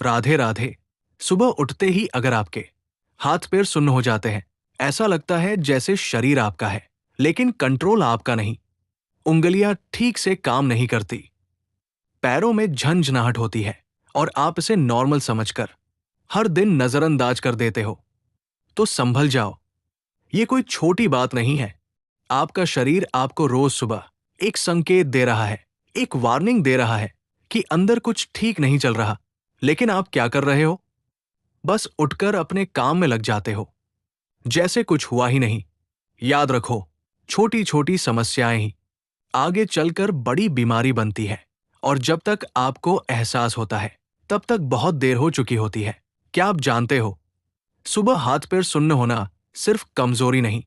राधे राधे। सुबह उठते ही अगर आपके हाथ पैर सुन्न हो जाते हैं, ऐसा लगता है जैसे शरीर आपका है लेकिन कंट्रोल आपका नहीं। उंगलियां ठीक से काम नहीं करती, पैरों में झंझनाहट होती है और आप इसे नॉर्मल समझकर हर दिन नजरअंदाज कर देते हो, तो संभल जाओ। ये कोई छोटी बात नहीं है। आपका शरीर आपको रोज सुबह एक संकेत दे रहा है, एक वार्निंग दे रहा है कि अंदर कुछ ठीक नहीं चल रहा। लेकिन आप क्या कर रहे हो? बस उठकर अपने काम में लग जाते हो जैसे कुछ हुआ ही नहीं। याद रखो, छोटी छोटी समस्याएं ही आगे चलकर बड़ी बीमारी बनती है, और जब तक आपको एहसास होता है तब तक बहुत देर हो चुकी होती है। क्या आप जानते हो, सुबह हाथ पैर सुन्न होना सिर्फ कमजोरी नहीं,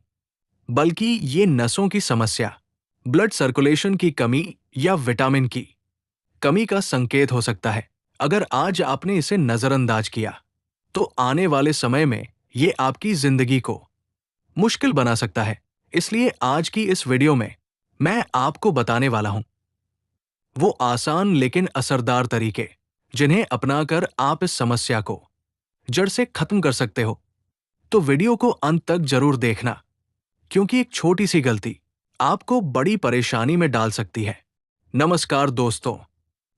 बल्कि ये नसों की समस्या, ब्लड सर्कुलेशन की कमी या विटामिन की कमी का संकेत हो सकता है। अगर आज आपने इसे नजरअंदाज किया, तो आने वाले समय में ये आपकी जिंदगी को मुश्किल बना सकता है। इसलिए आज की इस वीडियो में मैं आपको बताने वाला हूं वो आसान लेकिन असरदार तरीके जिन्हें अपनाकर आप इस समस्या को जड़ से खत्म कर सकते हो। तो वीडियो को अंत तक जरूर देखना, क्योंकि एक छोटी सी गलती आपको बड़ी परेशानी में डाल सकती है। नमस्कार दोस्तों,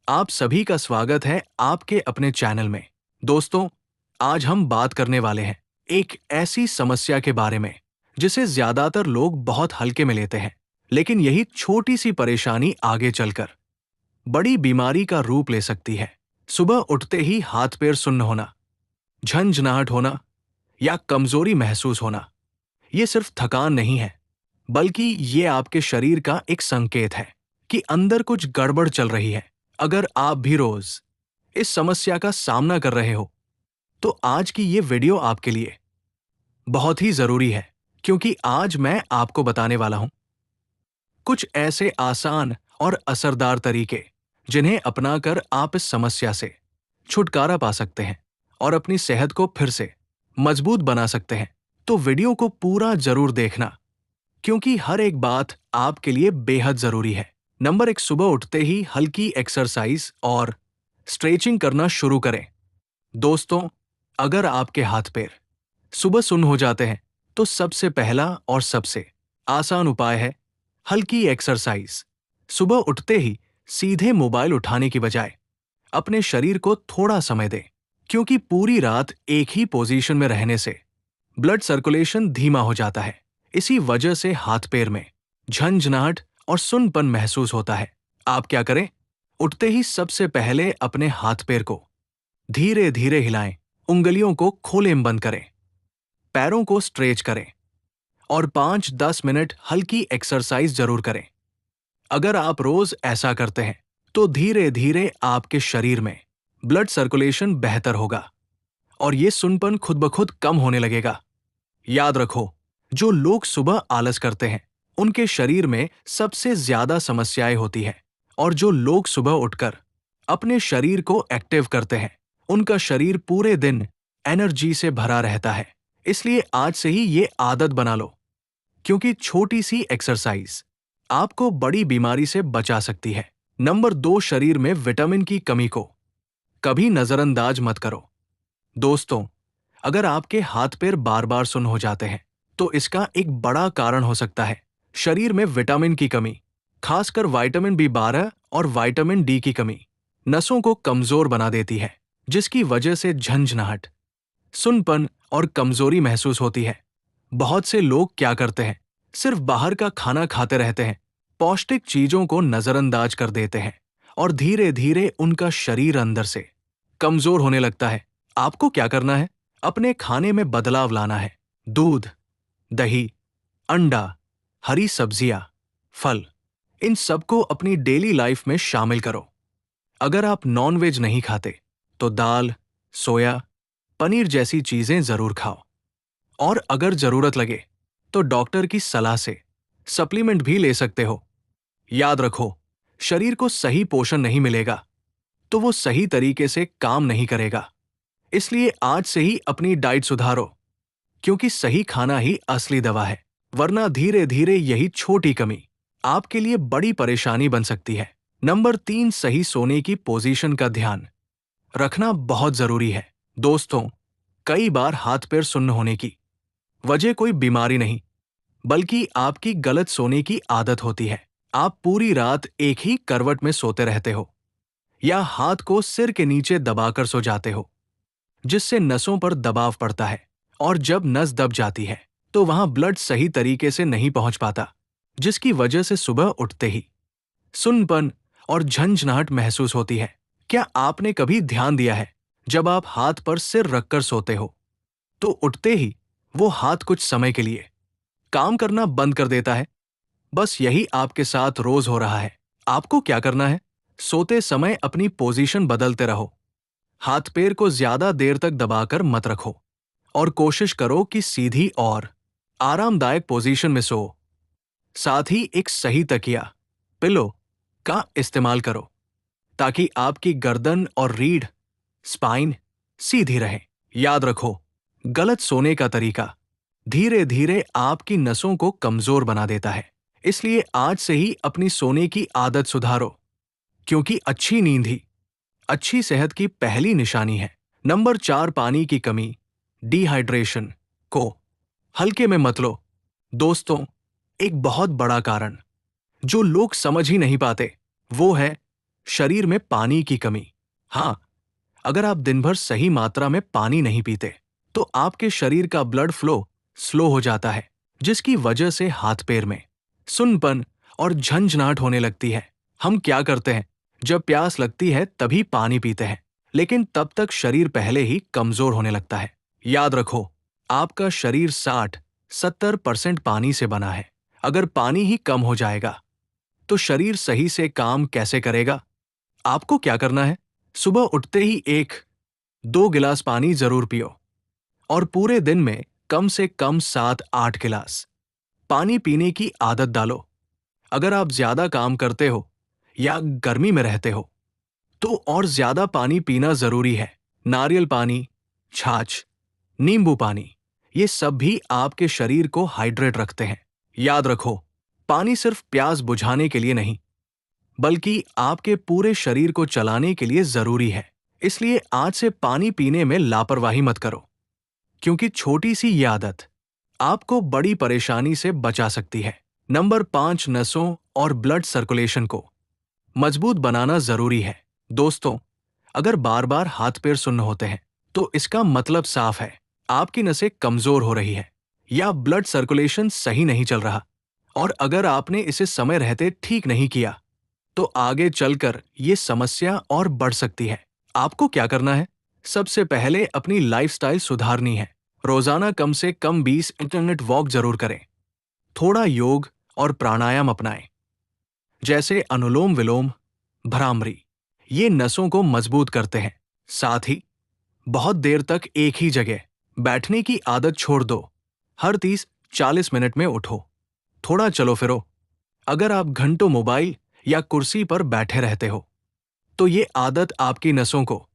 आप सभी का स्वागत है आपके अपने चैनल में। दोस्तों, आज हम बात करने वाले हैं एक ऐसी समस्या के बारे में जिसे ज्यादातर लोग बहुत हल्के में लेते हैं, लेकिन यही छोटी सी परेशानी आगे चलकर बड़ी बीमारी का रूप ले सकती है। सुबह उठते ही हाथ पैर सुन्न होना, झंझनाहट होना या कमजोरी महसूस होना, ये सिर्फ थकान नहीं है, बल्कि ये आपके शरीर का एक संकेत है कि अंदर कुछ गड़बड़ चल रही है। अगर आप भी रोज इस समस्या का सामना कर रहे हो, तो आज की ये वीडियो आपके लिए बहुत ही जरूरी है, क्योंकि आज मैं आपको बताने वाला हूं कुछ ऐसे आसान और असरदार तरीके जिन्हें अपनाकर आप इस समस्या से छुटकारा पा सकते हैं और अपनी सेहत को फिर से मजबूत बना सकते हैं। तो वीडियो को पूरा जरूर देखना, क्योंकि हर एक बात आपके लिए बेहद जरूरी है। नंबर 1, सुबह उठते ही हल्की एक्सरसाइज और स्ट्रेचिंग करना शुरू करें। दोस्तों, अगर आपके हाथ पैर सुबह सुन्न हो जाते हैं, तो सबसे पहला और सबसे आसान उपाय है हल्की एक्सरसाइज। सुबह उठते ही सीधे मोबाइल उठाने की बजाय अपने शरीर को थोड़ा समय दें, क्योंकि पूरी रात एक ही पोजीशन में रहने से ब्लड सर्कुलेशन धीमा हो जाता है। इसी वजह से हाथ पैर में झंझनाहट और सुन्नपन महसूस होता है। आप क्या करें? उठते ही सबसे पहले अपने हाथ पैर को धीरे धीरे हिलाएं, उंगलियों को खोलें बंद करें, पैरों को स्ट्रेच करें और 5-10 मिनट हल्की एक्सरसाइज जरूर करें। अगर आप रोज ऐसा करते हैं, तो धीरे धीरे आपके शरीर में ब्लड सर्कुलेशन बेहतर होगा और ये सुन्नपन खुद ब खुद कम होने लगेगा। याद रखो, जो लोग सुबह आलस करते हैं, उनके शरीर में सबसे ज्यादा समस्याएं होती हैं, और जो लोग सुबह उठकर अपने शरीर को एक्टिव करते हैं, उनका शरीर पूरे दिन एनर्जी से भरा रहता है। इसलिए आज से ही ये आदत बना लो, क्योंकि छोटी सी एक्सरसाइज आपको बड़ी बीमारी से बचा सकती है। नंबर 2, शरीर में विटामिन की कमी को कभी नजरअंदाज मत करो। दोस्तों, अगर आपके हाथ पैर बार बार सुन्न हो जाते हैं, तो इसका एक बड़ा कारण हो सकता है शरीर में विटामिन की कमी। खासकर विटामिन B12 और विटामिन D की कमी नसों को कमजोर बना देती है, जिसकी वजह से झंझनाहट, सुन्नपन और कमजोरी महसूस होती है। बहुत से लोग क्या करते हैं, सिर्फ बाहर का खाना खाते रहते हैं, पौष्टिक चीजों को नजरअंदाज कर देते हैं, और धीरे धीरे उनका शरीर अंदर से कमजोर होने लगता है। आपको क्या करना है? अपने खाने में बदलाव लाना है। दूध, दही, अंडा, हरी सब्जियां, फल, इन सबको अपनी डेली लाइफ में शामिल करो। अगर आप नॉनवेज नहीं खाते, तो दाल, सोया, पनीर जैसी चीजें जरूर खाओ, और अगर जरूरत लगे तो डॉक्टर की सलाह से सप्लीमेंट भी ले सकते हो। याद रखो, शरीर को सही पोषण नहीं मिलेगा तो वो सही तरीके से काम नहीं करेगा। इसलिए आज से ही अपनी डाइट सुधारो, क्योंकि सही खाना ही असली दवा है, वरना धीरे धीरे यही छोटी कमी आपके लिए बड़ी परेशानी बन सकती है। नंबर 3, सही सोने की पोजीशन का ध्यान रखना बहुत जरूरी है। दोस्तों, कई बार हाथ पैर सुन्न होने की वजह कोई बीमारी नहीं, बल्कि आपकी गलत सोने की आदत होती है। आप पूरी रात एक ही करवट में सोते रहते हो या हाथ को सिर के नीचे दबाकर सो जाते हो, जिससे नसों पर दबाव पड़ता है और जब नस दब जाती है तो वहां ब्लड सही तरीके से नहीं पहुंच पाता, जिसकी वजह से सुबह उठते ही सुन्नपन और झंझनाहट महसूस होती है। क्या आपने कभी ध्यान दिया है, जब आप हाथ पर सिर रखकर सोते हो तो उठते ही वो हाथ कुछ समय के लिए काम करना बंद कर देता है? बस यही आपके साथ रोज हो रहा है। आपको क्या करना है, सोते समय अपनी पोजीशन बदलते रहो। हाथ पैर को ज्यादा देर तक दबाकर मत रखो और कोशिश करो कि सीधी और आरामदायक पोजीशन में सो। साथ ही एक सही तकिया, पिलो का इस्तेमाल करो ताकि आपकी गर्दन और रीढ़, स्पाइन सीधी रहे। याद रखो, गलत सोने का तरीका धीरे धीरे आपकी नसों को कमजोर बना देता है। इसलिए आज से ही अपनी सोने की आदत सुधारो, क्योंकि अच्छी नींद ही अच्छी सेहत की पहली निशानी है। नंबर 4, पानी की कमी, डिहाइड्रेशन को हल्के में मत लो। दोस्तों, एक बहुत बड़ा कारण जो लोग समझ ही नहीं पाते वो है शरीर में पानी की कमी। हाँ, अगर आप दिन भर सही मात्रा में पानी नहीं पीते तो आपके शरीर का ब्लड फ्लो स्लो हो जाता है, जिसकी वजह से हाथ पैर में सुन्नपन और झंझनाहट होने लगती है। हम क्या करते हैं, जब प्यास लगती है तभी पानी पीते हैं, लेकिन तब तक शरीर पहले ही कमजोर होने लगता है। याद रखो, आपका शरीर 60-70% पानी से बना है। अगर पानी ही कम हो जाएगा तो शरीर सही से काम कैसे करेगा? आपको क्या करना है, सुबह उठते ही 1-2 गिलास पानी जरूर पियो और पूरे दिन में कम से कम 7-8 गिलास पानी पीने की आदत डालो। अगर आप ज्यादा काम करते हो या गर्मी में रहते हो तो और ज्यादा पानी पीना जरूरी है। नारियल पानी, छाछ, नींबू पानी, ये सब भी आपके शरीर को हाइड्रेट रखते हैं। याद रखो, पानी सिर्फ प्यास बुझाने के लिए नहीं, बल्कि आपके पूरे शरीर को चलाने के लिए जरूरी है। इसलिए आज से पानी पीने में लापरवाही मत करो, क्योंकि छोटी सी ये आदत आपको बड़ी परेशानी से बचा सकती है। नंबर 5, नसों और ब्लड सर्कुलेशन को मजबूत बनाना जरूरी है। दोस्तों, अगर बार बार हाथ पैर सुन्न होते हैं तो इसका मतलब साफ है, आपकी नसें कमजोर हो रही है या ब्लड सर्कुलेशन सही नहीं चल रहा। और अगर आपने इसे समय रहते ठीक नहीं किया तो आगे चलकर ये समस्या और बढ़ सकती है। आपको क्या करना है, सबसे पहले अपनी लाइफस्टाइल सुधारनी है। रोजाना कम से कम 20 मिनट वॉक जरूर करें। थोड़ा योग और प्राणायाम अपनाएं, जैसे अनुलोम विलोम, भ्रामरी। ये नसों को मजबूत करते हैं। साथ ही बहुत देर तक एक ही जगह बैठने की आदत छोड़ दो। हर 30-40 मिनट में उठो, थोड़ा चलो फिरो। अगर आप घंटों मोबाइल या कुर्सी पर बैठे रहते हो तो ये आदत आपकी नसों को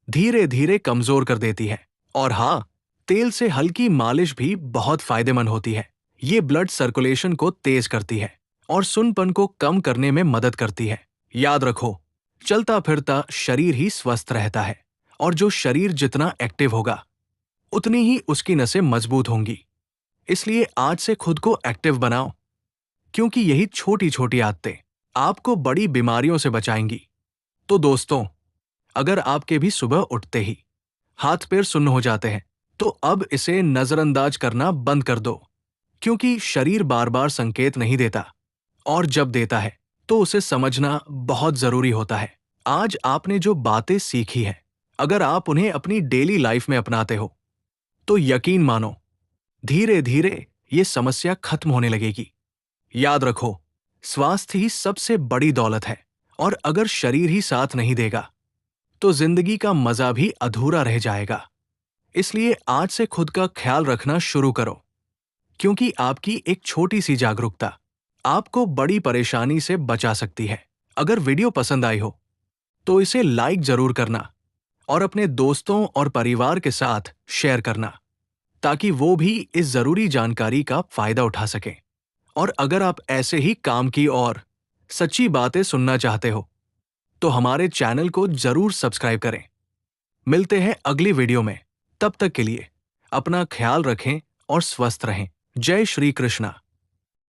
धीरे धीरे कमजोर कर देती है। और हाँ, तेल से हल्की मालिश भी बहुत फायदेमंद होती है। ये ब्लड सर्कुलेशन को तेज करती है और सुन्नपन को कम करने में मदद करती है। याद रखो, चलता फिरता शरीर ही स्वस्थ रहता है और जो शरीर जितना एक्टिव होगा उतनी ही उसकी नसें मजबूत होंगी। इसलिए आज से खुद को एक्टिव बनाओ, क्योंकि यही छोटी छोटी आदतें आपको बड़ी बीमारियों से बचाएंगी। तो दोस्तों, अगर आपके भी सुबह उठते ही हाथ पैर सुन्न हो जाते हैं तो अब इसे नजरअंदाज करना बंद कर दो, क्योंकि शरीर बार बार संकेत नहीं देता और जब देता है तो उसे समझना बहुत जरूरी होता है। आज आपने जो बातें सीखी है, अगर आप उन्हें अपनी डेली लाइफ में अपनाते हो तो यकीन मानो, धीरे धीरे ये समस्या खत्म होने लगेगी। याद रखो, स्वास्थ्य ही सबसे बड़ी दौलत है और अगर शरीर ही साथ नहीं देगा तो जिंदगी का मजा भी अधूरा रह जाएगा। इसलिए आज से खुद का ख्याल रखना शुरू करो, क्योंकि आपकी एक छोटी सी जागरूकता आपको बड़ी परेशानी से बचा सकती है। अगर वीडियो पसंद आई हो तो इसे लाइक जरूर करना और अपने दोस्तों और परिवार के साथ शेयर करना, ताकि वो भी इस जरूरी जानकारी का फायदा उठा सकें। और अगर आप ऐसे ही काम की और सच्ची बातें सुनना चाहते हो तो हमारे चैनल को जरूर सब्सक्राइब करें। मिलते हैं अगली वीडियो में। तब तक के लिए अपना ख्याल रखें और स्वस्थ रहें। जय श्री कृष्णा।